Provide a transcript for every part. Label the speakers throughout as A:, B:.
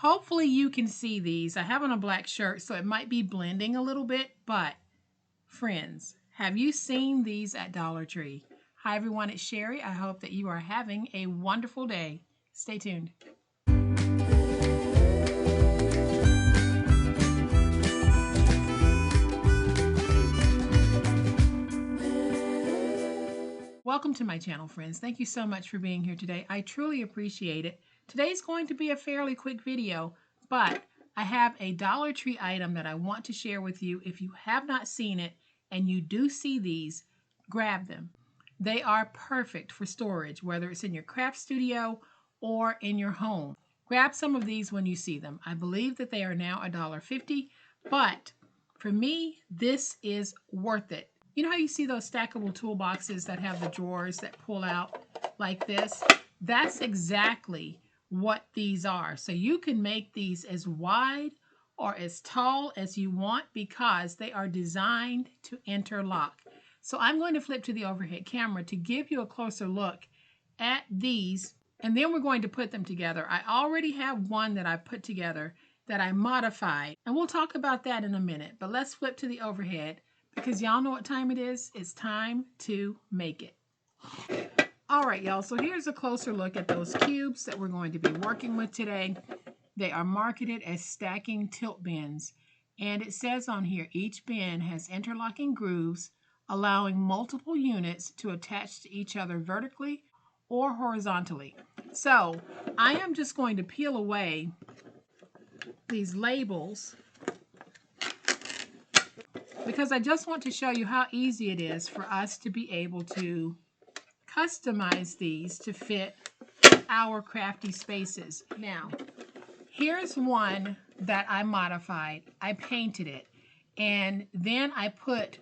A: Hopefully you can see these. I have on a black shirt, so it might be blending a little bit, but friends, have you seen these at Dollar Tree? Hi everyone, it's Sherry. I hope that you are having a wonderful day. Stay tuned. Welcome to my channel, friends. Thank you so much for being here today. I truly appreciate it. Today's going to be a fairly quick video, but I have a Dollar Tree item that I want to share with you. If you have not seen it and you do see these, grab them. They are perfect for storage, whether it's in your craft studio or in your home. Grab some of these when you see them. I believe that they are now $1.50, but for me, this is worth it. You know how you see those stackable toolboxes that have the drawers that pull out like this? That's exactly what these are. So you can make these as wide or as tall as you want because they are designed to interlock. So I'm going to flip to the overhead camera to give you a closer look at these, and then we're going to put them together. I already have one that I put together that I modified, and we'll talk about that in a minute. But let's flip to the overhead because y'all know what time it is. It's time to make it. All right, y'all, so here's a closer look at those cubes that we're going to be working with today. They are marketed as stacking tilt bins, and it says on here each bin has interlocking grooves allowing multiple units to attach to each other vertically or horizontally. So I am just going to peel away these labels because I just want to show you how easy it is for us to be able to customize these to fit our crafty spaces. Now, here's one that I modified. I painted it, and then I put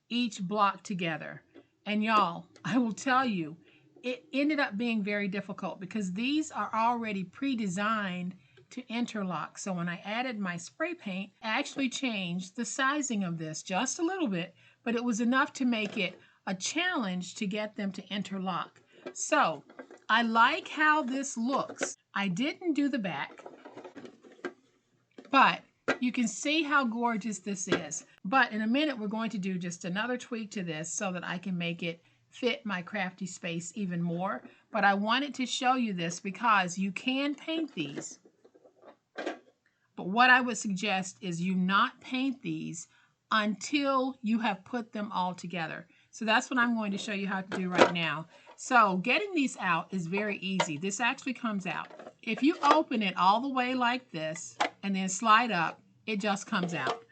A: each block together. And y'all, I will tell you, it ended up being very difficult because these are already pre-designed to interlock. So when I added my spray paint, I actually changed the sizing of this just a little bit, but it was enough to make it a challenge to get them to interlock. So I like how this looks. I didn't do the back, but you can see how gorgeous this is. But in a minute, we're going to do just another tweak to this so that I can make it fit my crafty space even more. But I wanted to show you this because you can paint these. But what I would suggest is you not paint these until you have put them all together. So that's what I'm going to show you how to do right now. So getting these out is very easy. This actually comes out. If you open it all the way like this and then slide up, it just comes out.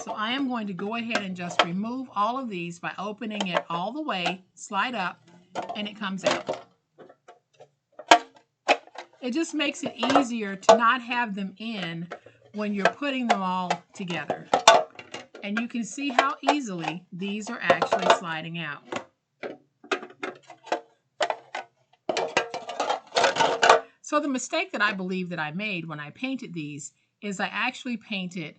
A: So I am going to go ahead and just remove all of these by opening it all the way, slide up, and it comes out. It just makes it easier to not have them in when you're putting them all together. And you can see how easily these are actually sliding out. So the mistake that I believe that I made when I painted these is I actually painted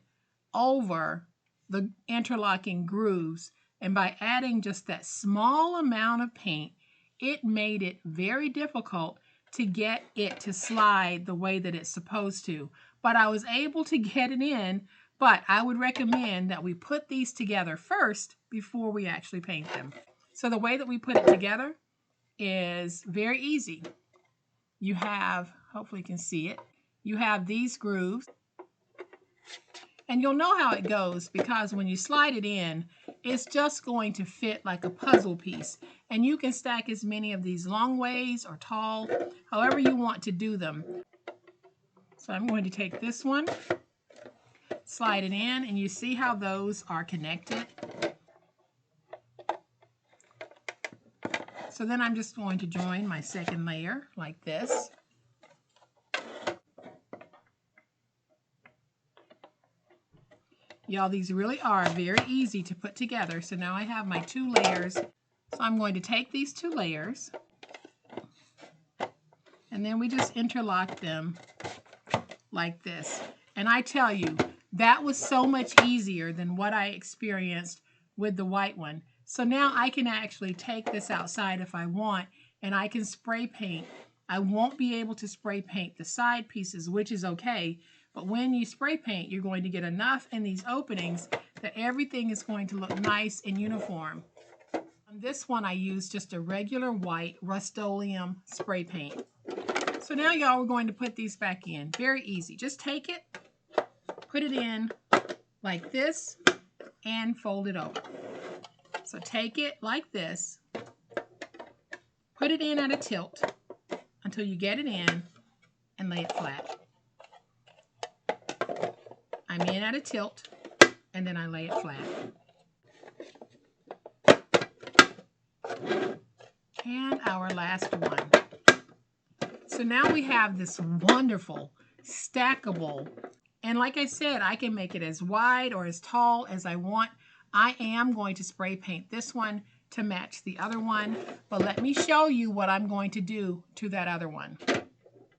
A: over the interlocking grooves, and by adding just that small amount of paint, it made it very difficult to get it to slide the way that it's supposed to. But I was able to get it in, but I would recommend that we put these together first before we actually paint them. So the way that we put it together is very easy. You have, hopefully you can see it, you have these grooves. And you'll know how it goes because when you slide it in, it's just going to fit like a puzzle piece. And you can stack as many of these long ways or tall, however you want to do them. So I'm going to take this one, slide it in, and you see how those are connected. So then I'm just going to join my second layer like this. Y'all, these really are very easy to put together. So now I have my 2 layers. So I'm going to take these 2 layers and then we just interlock them like this. And I tell you, that was so much easier than what I experienced with the white one. So now I can actually take this outside if I want, and I can spray paint I won't be able to spray paint the side pieces, which is okay. But when you spray paint, you're going to get enough in these openings that everything is going to look nice and uniform. On this one, I used just a regular white Rust-Oleum spray paint. So now, y'all, we're going to put these back in. Very easy. Just take it, put it in like this, and fold it over. So take it like this, put it in at a tilt until you get it in, and lay it flat. I'm in at a tilt, and then I lay it flat. And our last one. So now we have this wonderful stackable, and like I said, I can make it as wide or as tall as I want. I am going to spray paint this one to match the other one, but let me show you what I'm going to do to that other one.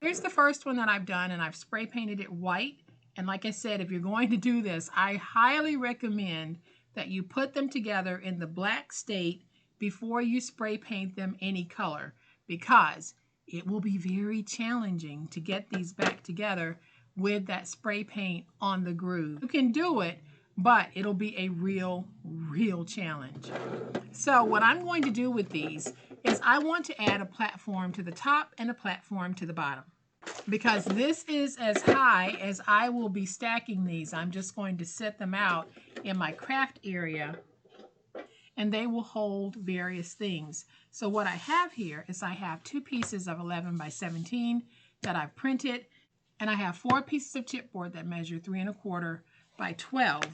A: Here's the first one that I've done, and I've spray painted it white. And like I said, if you're going to do this, I highly recommend that you put them together in the black state before you spray paint them any color, because it will be very challenging to get these back together with that spray paint on the groove. You can do it, but it'll be a real challenge. So what I'm going to do with these is I want to add a platform to the top and a platform to the bottom. Because this is as high as I will be stacking these, I'm just going to set them out in my craft area, and they will hold various things. So what I have here is I have 2 pieces of 11 by 17 that I've printed, and I have 4 pieces of chipboard that measure 3 1/4 by 12.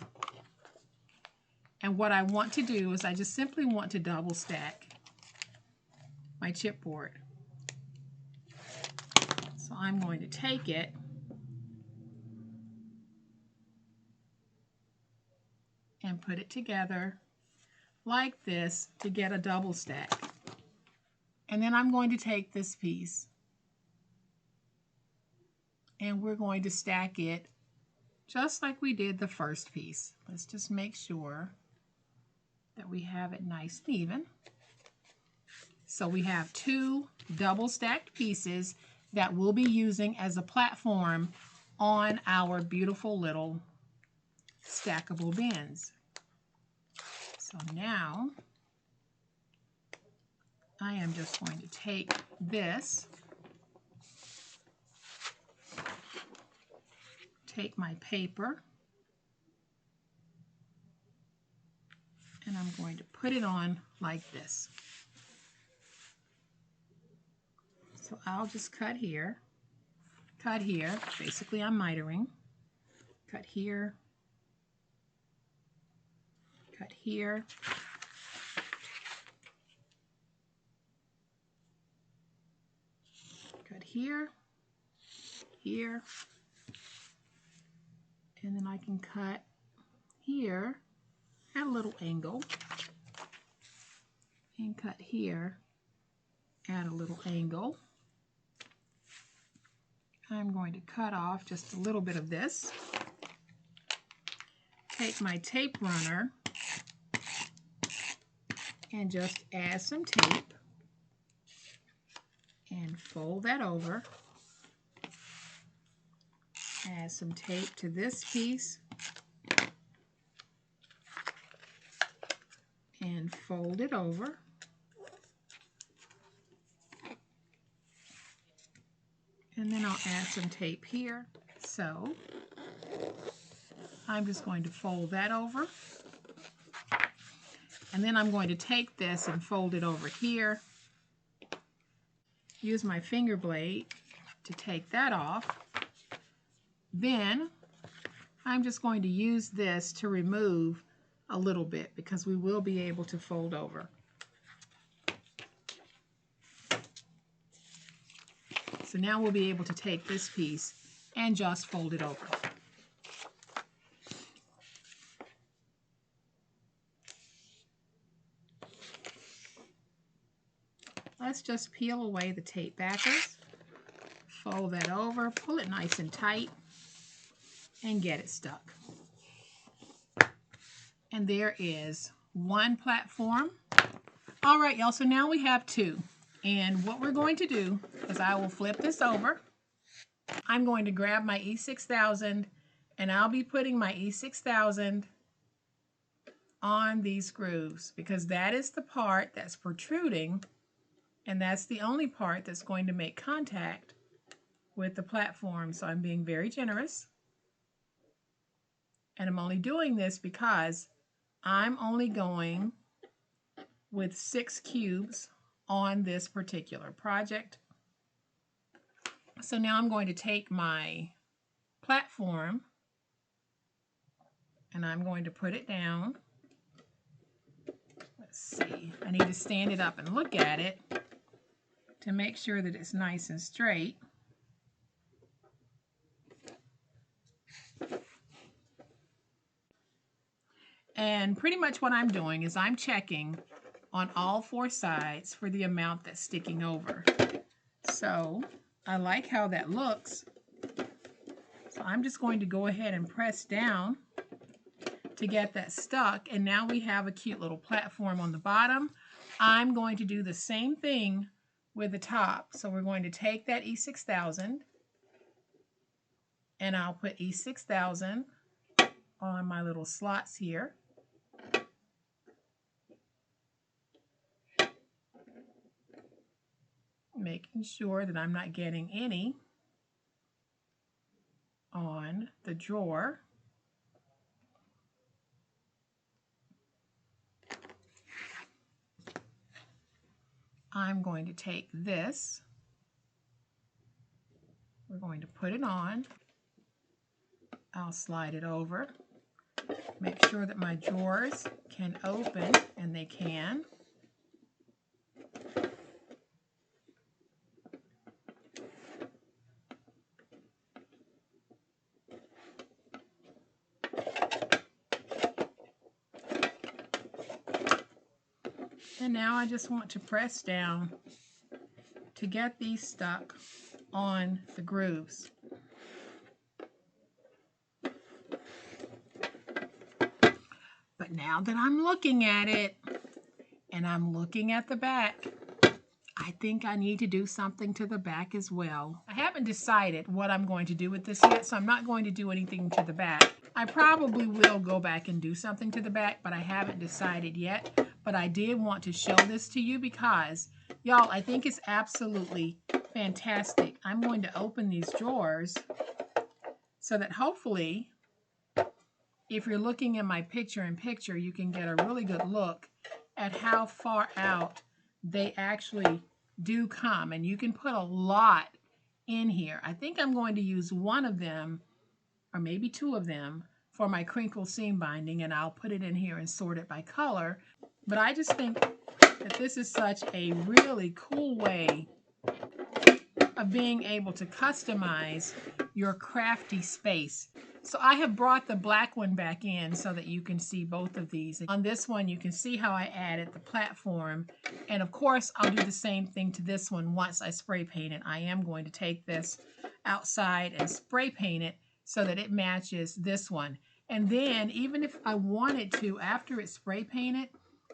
A: And what I want to do is I just simply want to double stack my chipboard. So I'm going to take it and put it together like this to get a double stack. And then I'm going to take this piece and we're going to stack it just like we did the first piece. Let's just make sure that we have it nice and even. So we have 2 double stacked pieces that we'll be using as a platform on our beautiful little stackable bins. So now I am just going to take this, take my paper, and I'm going to put it on like this. So I'll just cut here, basically I'm mitering, cut here, cut here, cut here, here, and then I can cut here at a little angle, and cut here at a little angle. I'm going to cut off just a little bit of this, take my tape runner and just add some tape and fold that over, add some tape to this piece and fold it over. And then I'll add some tape here. So I'm just going to fold that over. And then I'm going to take this and fold it over here. Use my finger blade to take that off. Then I'm just going to use this to remove a little bit because we will be able to fold over. So now we'll be able to take this piece and just fold it over. Let's just peel away the tape backers, fold that over, pull it nice and tight, and get it stuck. And there is one platform. All right, y'all, so now we have 2. And what we're going to do is I will flip this over. I'm going to grab my E6000 and I'll be putting my E6000 on these grooves because that is the part that's protruding and that's the only part that's going to make contact with the platform. So I'm being very generous. And I'm only doing this because I'm only going with 6 cubes on this particular project. So now I'm going to take my platform and I'm going to put it down. Let's see, I need to stand it up and look at it to make sure that it's nice and straight. And pretty much what I'm doing is I'm checking on all 4 sides for the amount that's sticking over. So I like how that looks. So I'm just going to go ahead and press down to get that stuck. And now we have a cute little platform on the bottom. I'm going to do the same thing with the top. So we're going to take that E6000 and I'll put E6000 on my little slots here. Making sure that I'm not getting any on the drawer. I'm going to take this. We're going to put it on. I'll slide it over. Make sure that my drawers can open, and they can. And now I just want to press down to get these stuck on the grooves. But now that I'm looking at it and I'm looking at the back, I think I need to do something to the back as well. I haven't decided what I'm going to do with this yet, so I'm not going to do anything to the back. I probably will go back and do something to the back, but I haven't decided yet. But I did want to show this to you because, y'all, I think it's absolutely fantastic. I'm going to open these drawers so that hopefully, if you're looking in my picture-in-picture, you can get a really good look at how far out they actually do come. And you can put a lot in here. I think I'm going to use one of them, or maybe 2 of them, for my crinkle seam binding, and I'll put it in here and sort it by color. But I just think that this is such a really cool way of being able to customize your crafty space. So I have brought the black one back in so that you can see both of these. On this one, you can see how I added the platform. And of course, I'll do the same thing to this one once I spray paint it. I am going to take this outside and spray paint it so that it matches this one. And then even if I wanted to, after it's spray painted,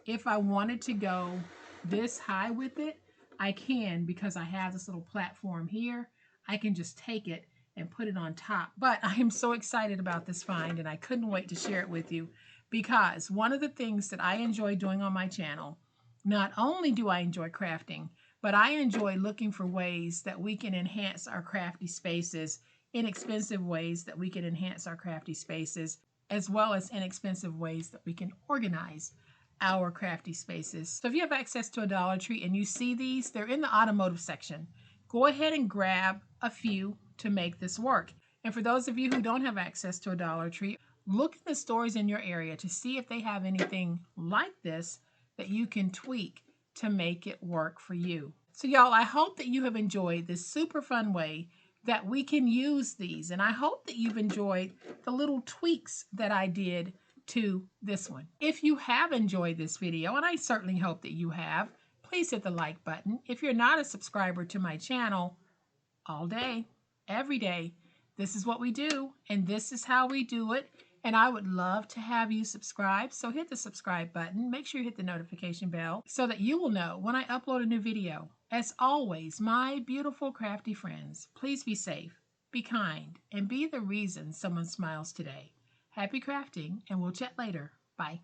A: if I wanted to go this high with it, I can, because I have this little platform here. I can just take it and put it on top. But I am so excited about this find, and I couldn't wait to share it with you, because one of the things that I enjoy doing on my channel, not only do I enjoy crafting, but I enjoy looking for ways that we can enhance our crafty spaces, inexpensive ways that we can enhance our crafty spaces, as well as inexpensive ways that we can organize our crafty spaces. So if you have access to a Dollar Tree and you see these, they're in the automotive section. Go ahead and grab a few to make this work. And for those of you who don't have access to a Dollar Tree, look in the stores in your area to see if they have anything like this that you can tweak to make it work for you. So y'all, I hope that you have enjoyed this super fun way that we can use these. And I hope that you've enjoyed the little tweaks that I did to this one. If you have enjoyed this video, and I certainly hope that you have, please hit the like button. If you're not a subscriber to my channel, all day, every day, this is what we do, and this is how we do it. And I would love to have you subscribe. So hit the subscribe button. Make sure you hit the notification bell so that you will know when I upload a new video. As always, my beautiful crafty friends, please be safe, be kind, and be the reason someone smiles today. Happy crafting, and we'll chat later. Bye.